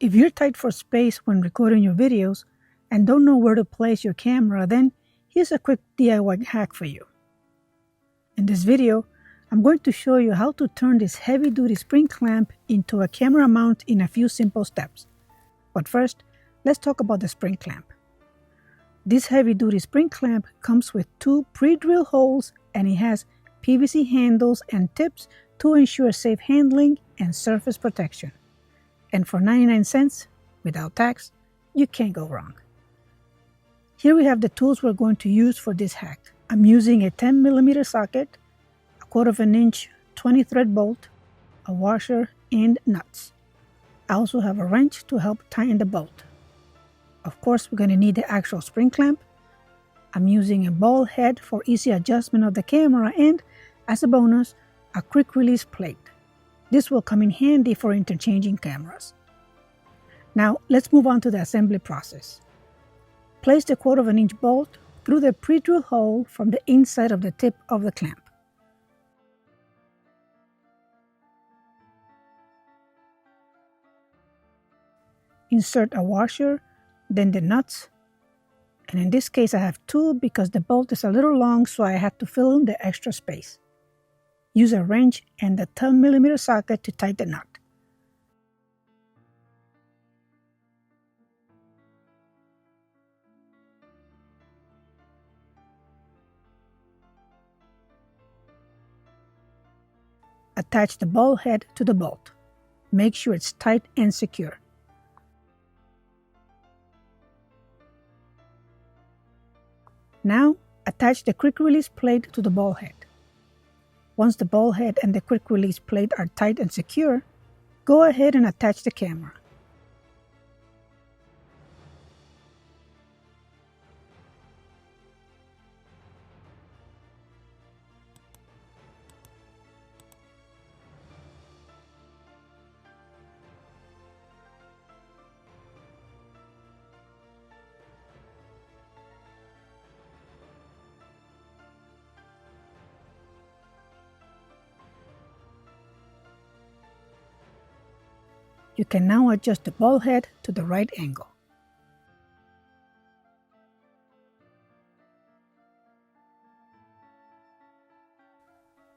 If you're tight for space when recording your videos and don't know where to place your camera, then here's a quick DIY hack for you. In this video, I'm going to show you how to turn this heavy-duty spring clamp into a camera mount in a few simple steps. But first, let's talk about the spring clamp. This heavy-duty spring clamp comes with two pre-drilled holes, and it has PVC handles and tips to ensure safe handling and surface protection. And for 99 cents, without tax, you can't go wrong. Here we have the tools we're going to use for this hack. I'm using a 10mm socket, a 1/4 inch 20 thread bolt, a washer, and nuts. I also have a wrench to help tighten the bolt. Of course, we're going to need the actual spring clamp. I'm using a ball head for easy adjustment of the camera, and as a bonus, a quick release plate. This will come in handy for interchanging cameras. Now, let's move on to the assembly process. Place the 1/4 inch bolt through the pre-drilled hole from the inside of the tip of the clamp. Insert a washer, then the nuts, and in this case I have two because the bolt is a little long, so I had to fill in the extra space. Use a wrench and the 10mm socket to tighten the nut. Attach the ball head to the bolt. Make sure it's tight and secure. Now, attach the quick release plate to the ball head. Once the ball head and the quick release plate are tight and secure, go ahead and attach the camera. You can now adjust the ball head to the right angle.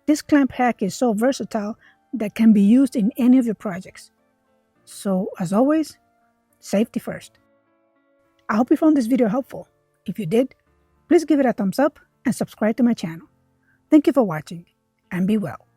This clamp hack is so versatile that can be used in any of your projects. So, as always, safety first. I hope you found this video helpful. If you did, please give it a thumbs up and subscribe to my channel. Thank you for watching, and be well.